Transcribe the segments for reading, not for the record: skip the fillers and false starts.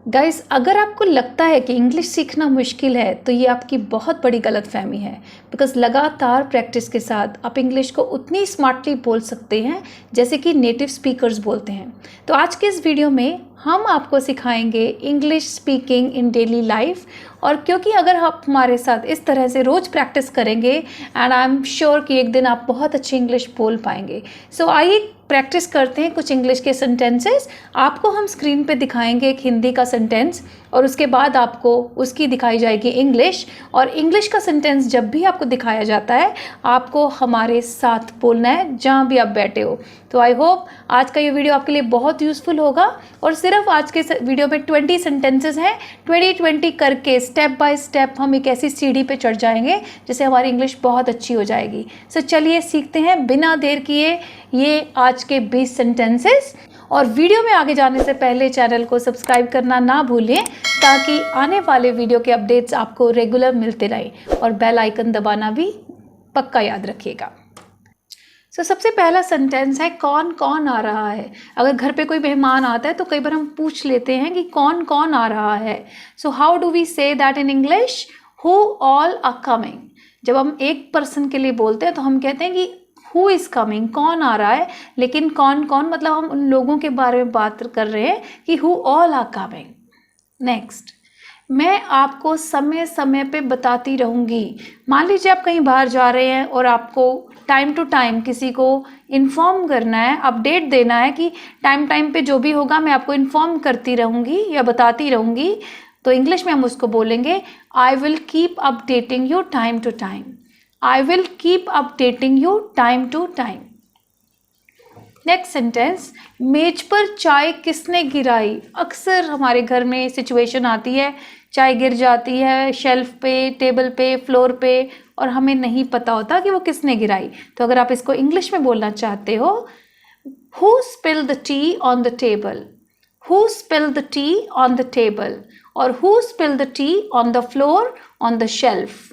Guys, अगर आपको लगता है कि इंग्लिश सीखना मुश्किल है तो ये आपकी बहुत बड़ी गलतफहमी है। बिकॉज लगातार प्रैक्टिस के साथ आप इंग्लिश को उतनी स्मार्टली बोल सकते हैं जैसे कि नेटिव स्पीकर्स बोलते हैं। तो आज के इस वीडियो में हम आपको सिखाएंगे English speaking in daily life. और क्योंकि अगर आप हमारे साथ इस तरह से रोज़ प्रैक्टिस करेंगे एंड आई एम श्योर कि एक दिन आप बहुत अच्छी इंग्लिश बोल पाएंगे। सो आइए प्रैक्टिस करते हैं कुछ इंग्लिश के सेंटेंसेस। आपको हम स्क्रीन पे दिखाएंगे एक हिंदी का सेंटेंस और उसके बाद आपको उसकी दिखाई जाएगी इंग्लिश। और इंग्लिश का सेंटेंस जब भी आपको दिखाया जाता है आपको हमारे साथ बोलना है जहाँ भी आप बैठे हो। तो आई होप आज का ये वीडियो आपके लिए बहुत यूज़फुल होगा। और सिर्फ आज के वीडियो में 20 सेंटेंसेस हैं। 20-20 करके स्टेप बाय स्टेप हम एक ऐसी सीढ़ी पे चढ़ जाएंगे जिससे हमारी इंग्लिश बहुत अच्छी हो जाएगी। सो चलिए सीखते हैं बिना देर किए ये आज के 20 सेंटेंसेस। और वीडियो में आगे जाने से पहले चैनल को सब्सक्राइब करना ना भूलें ताकि आने वाले वीडियो के अपडेट्स आपको रेगुलर मिलते रहें। और बेल आइकन दबाना भी पक्का याद रखिएगा। सो सबसे पहला सेंटेंस है कौन कौन आ रहा है। अगर घर पे कोई मेहमान आता है तो कई बार हम पूछ लेते हैं कि कौन कौन आ रहा है। So how do we say that in English? Who all are coming. जब हम एक पर्सन के लिए बोलते हैं तो हम कहते हैं कि हु इज़ कमिंग, कौन आ रहा है। लेकिन कौन कौन मतलब हम उन लोगों के बारे में बात कर रहे हैं कि who all are coming. Next, मैं आपको समय समय पे बताती रहूँगी। मान लीजिए आप कहीं बाहर जा रहे हैं और आपको टाइम टू टाइम किसी को इन्फॉर्म करना है, अपडेट देना है कि टाइम टाइम पे जो भी होगा मैं आपको इन्फॉर्म करती रहूँगी या बताती रहूँगी। तो इंग्लिश में हम उसको बोलेंगे I will keep updating you time to time. I will keep updating you time to time. Next sentence, मेज पर चाय किसने गिराई। अक्सर हमारे घर में सिचुएशन आती है, चाय गिर जाती है शेल्फ पे, टेबल पे, फ्लोर पे और हमें नहीं पता होता कि वो किसने गिराई। तो अगर आप इसको इंग्लिश में बोलना चाहते हो, who spilled the tea on the table. Who spilled the tea on the table और who spilled the tea on the floor on the shelf.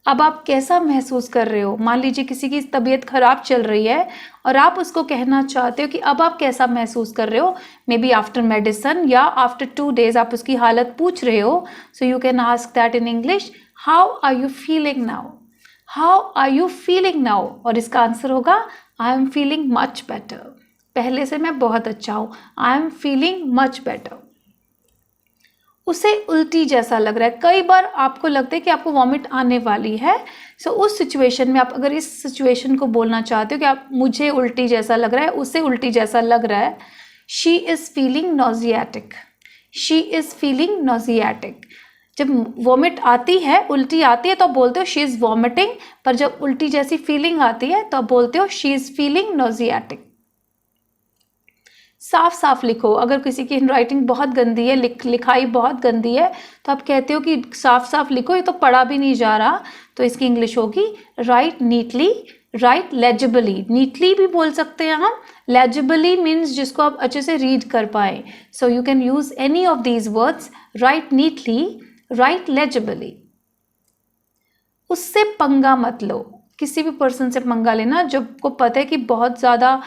अब आप कैसा महसूस कर रहे हो? मान लीजिए किसी की तबीयत खराब चल रही है और आप उसको कहना चाहते हो कि अब आप कैसा महसूस कर रहे हो। मे बी आफ्टर मेडिसिन या आफ्टर 2 days आप उसकी हालत पूछ रहे हो। So you can ask that in English, how are you feeling now. How are you feeling now. और इसका आंसर होगा I am feeling much better. पहले से मैं बहुत अच्छा हूँ। I am feeling much better. उसे उल्टी जैसा लग रहा है। कई बार आपको लगता है कि आपको वॉमिट आने वाली है। सो उस सिचुएशन में आप अगर इस सिचुएशन को बोलना चाहते हो कि आप मुझे उल्टी जैसा लग रहा है, उसे उल्टी जैसा लग रहा है, she is feeling नॉजियाटिक। She is feeling नॉजियाटिक। जब वॉमिट आती है, उल्टी आती है तो आप बोलते हो शी इज़ वॉमिटिंग। पर जब उल्टी जैसी फीलिंग आती है तो आप बोलते हो शी इज़ फीलिंग नॉजियाटिक। साफ साफ लिखो। अगर किसी की हैंडराइटिंग बहुत गंदी है, लिखाई बहुत गंदी है, तो आप कहते हो कि साफ साफ लिखो, ये तो पढ़ा भी नहीं जा रहा। तो इसकी इंग्लिश होगी राइट नीटली, राइट लेजिबली। नीटली भी बोल सकते हैं हम। लेजिबली मीन्स जिसको आप अच्छे से रीड कर पाए। So you can use any of these words, write neatly, write legibly. उससे पंगा मत लो। किसी भी पर्सन से पंगा लेना जब को पता है कि बहुत ज़्यादा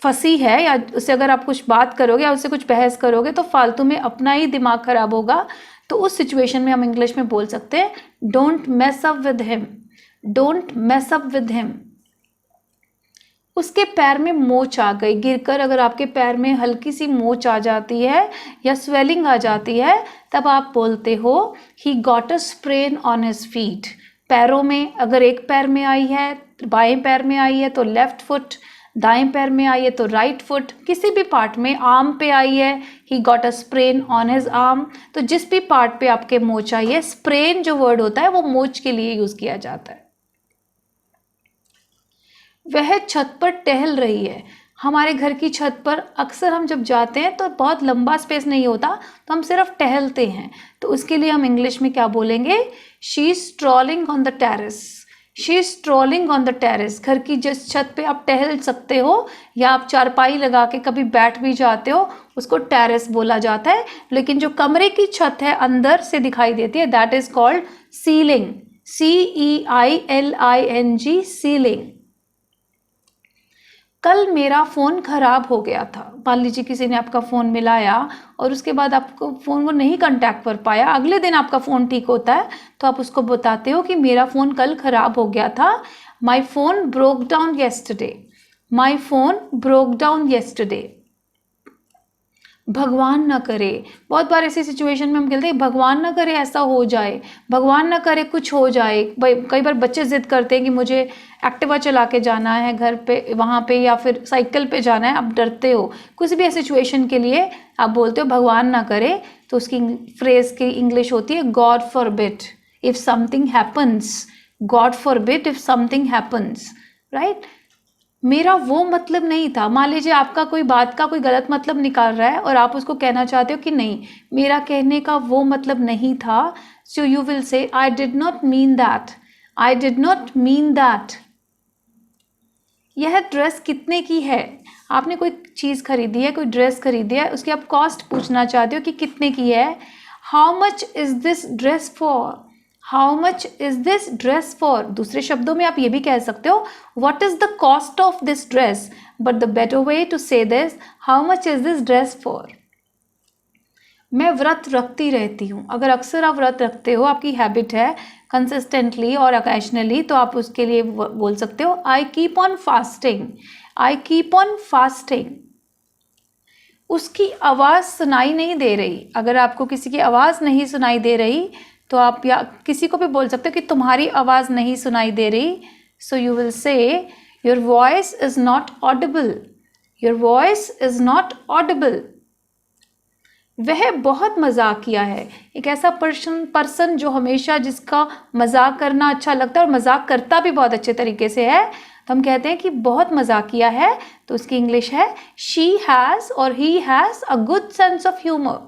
फंसी है या उससे अगर आप कुछ बात करोगे या उससे कुछ बहस करोगे तो फालतू में अपना ही दिमाग खराब होगा। तो उस सिचुएशन में हम इंग्लिश में बोल सकते हैं don't mess up with him. Don't mess up with him. उसके पैर में मोच आ गई। गिरकर अगर आपके पैर में हल्की सी मोच आ जाती है या स्वेलिंग आ जाती है तब आप बोलते हो he got a sprain on his feet. पैरों में अगर एक पैर में आई है, बाएं पैर में आई है तो लेफ्ट फुट, दाएं पैर में आई है तो राइट फुट, किसी भी पार्ट में, आर्म पे आई है he got a sprain on his arm. तो जिस भी पार्ट पे आपके मोच आई है, स्प्रेन जो वर्ड होता है वो मोच के लिए यूज किया जाता है। वह छत पर टहल रही है। हमारे घर की छत पर अक्सर हम जब जाते हैं तो बहुत लंबा स्पेस नहीं होता तो हम सिर्फ टहलते हैं। तो उसके लिए हम इंग्लिश में क्या बोलेंगे? She is strolling on the terrace. She is strolling on the terrace. घर की जिस छत पे आप टहल सकते हो या आप चारपाई लगा के कभी बैठ भी जाते हो उसको टेरेस बोला जाता है। लेकिन जो कमरे की छत है अंदर से दिखाई देती है that is called ceiling. CEILING, ceiling. कल मेरा फ़ोन ख़राब हो गया था। मान लीजिए किसी ने आपका फ़ोन मिलाया और उसके बाद आपको फ़ोन वो नहीं कॉन्टैक्ट कर पाया, अगले दिन आपका फ़ोन ठीक होता है, तो आप उसको बताते हो कि मेरा फ़ोन कल ख़राब हो गया था। My phone broke down yesterday. My phone broke down yesterday. भगवान ना करे, बहुत बार ऐसी सिचुएशन में हम कहते हैं भगवान ना करे ऐसा हो जाए, भगवान ना करे कुछ हो जाए। कई बार बच्चे ज़िद करते हैं कि मुझे एक्टिवा चला के जाना है घर पे, वहाँ पे, या फिर साइकिल पे जाना है। आप डरते हो, कुछ भी सिचुएशन के लिए आप बोलते हो भगवान ना करे, तो उसकी फ्रेज़ की इंग्लिश होती है God forbid if something happens. God forbid if something happens, right. मेरा वो मतलब नहीं था। मान लीजिए आपका कोई बात का कोई गलत मतलब निकाल रहा है और आप उसको कहना चाहते हो कि नहीं, मेरा कहने का वो मतलब नहीं था। So you will say I did not mean that. I did not mean that. यह ड्रेस कितने की है? आपने कोई चीज़ खरीदी है, कोई ड्रेस खरीदी है, उसकी आप कॉस्ट पूछना चाहते हो कि कितने की है। How much is this dress for? How much is this dress for? दूसरे शब्दों में आप ये भी कह सकते हो what is the cost of this dress, but the better way to say this, how much is this dress for? मैं व्रत रखती रहती हूँ। अगर अक्सर आप व्रत रखते हो, आपकी हैबिट है कंसिस्टेंटली और ओकेजनली, तो आप उसके लिए बोल सकते हो I keep on fasting. I keep on fasting. उसकी आवाज़ सुनाई नहीं दे रही। अगर आपको किसी की आवाज़ नहीं सुनाई दे रही तो आप या किसी को भी बोल सकते हो कि तुम्हारी आवाज़ नहीं सुनाई दे रही। So you will say your voice is not Audible. Your voice is not Audible. वह बहुत मजाकिया है। एक ऐसा पर्सन जो हमेशा जिसका मजाक करना अच्छा लगता है और मजाक करता भी बहुत अच्छे तरीके से है, तो हम कहते हैं कि बहुत मजाकिया है। तो उसकी इंग्लिश है शी हैज़ और he has a good sense of humour.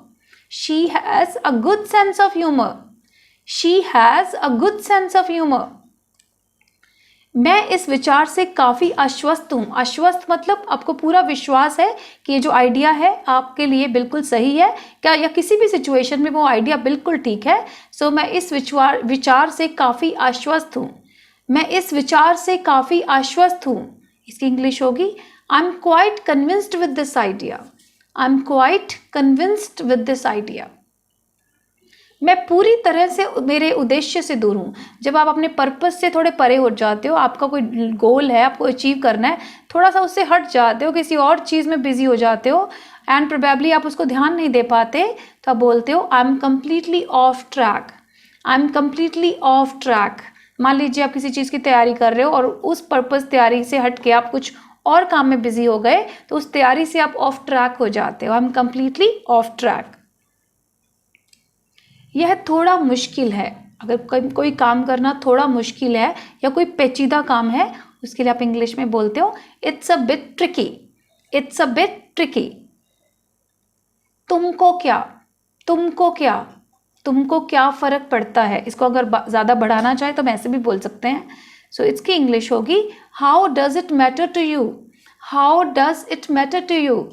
She has a good sense of humour. She has a good sense of humour. मैं इस विचार से काफ़ी आश्वस्त हूँ। आश्वस्त मतलब आपको पूरा विश्वास है कि ये जो आइडिया है आपके लिए बिल्कुल सही है क्या, या किसी भी सिचुएशन में वो आइडिया बिल्कुल ठीक है। सो मैं इस विचार से काफ़ी आश्वस्त हूँ। मैं इस विचार से काफ़ी आश्वस्त हूँ। इसकी इंग्लिश होगी I am quite convinced with this idea. I am quite convinced with this idea. मैं पूरी तरह से मेरे उद्देश्य से दूर हूँ। जब आप अपने पर्पस से थोड़े परे हो जाते हो, आपका कोई गोल है, आपको अचीव करना है, थोड़ा सा उससे हट जाते हो, किसी और चीज़ में बिजी हो जाते हो एंड प्रोबेबली आप उसको ध्यान नहीं दे पाते, तो आप बोलते हो I am completely of track. I am completely of track. मान लीजिए आप किसी चीज़ की तैयारी कर रहे हो और उस पर्पस तैयारी से हट के आप कुछ और काम में बिजी हो गए, तो उस तैयारी से आप ऑफ ट्रैक हो जाते हो। I am completely of track. यह थोड़ा मुश्किल है। अगर कोई काम करना थोड़ा मुश्किल है या कोई पेचीदा काम है, उसके लिए आप इंग्लिश में बोलते हो it's a bit tricky. It's a bit tricky. तुमको क्या? तुमको क्या? तुमको क्या फ़र्क पड़ता है? इसको अगर ज़्यादा बढ़ाना चाहे तो हम ऐसे भी बोल सकते हैं। सो इसकी इंग्लिश होगी how does it matter to you? How does it matter to you?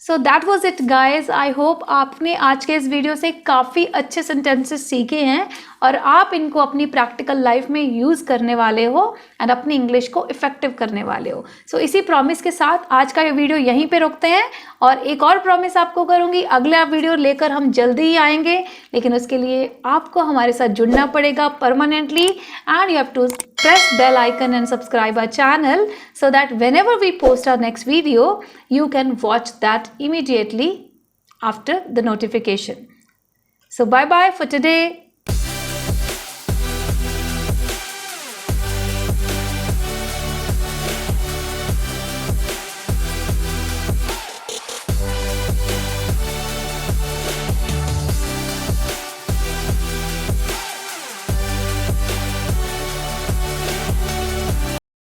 So that was it guys. I hope आपने आज के इस वीडियो से काफ़ी अच्छे सेंटेंसेस सीखे हैं और आप इनको अपनी प्रैक्टिकल लाइफ में यूज़ करने वाले हो एंड अपनी इंग्लिश को इफेक्टिव करने वाले हो। सो इसी प्रॉमिस के साथ आज का ये वीडियो यहीं पे रोकते हैं और एक और प्रॉमिस आपको करूँगी, अगला वीडियो लेकर हम जल्दी ही आएंगे, लेकिन उसके लिए आपको हमारे साथ जुड़ना पड़ेगा permanently and you have to press bell icon and subscribe our channel so that whenever we post our next video, you can watch that immediately after the notification. So bye bye for today.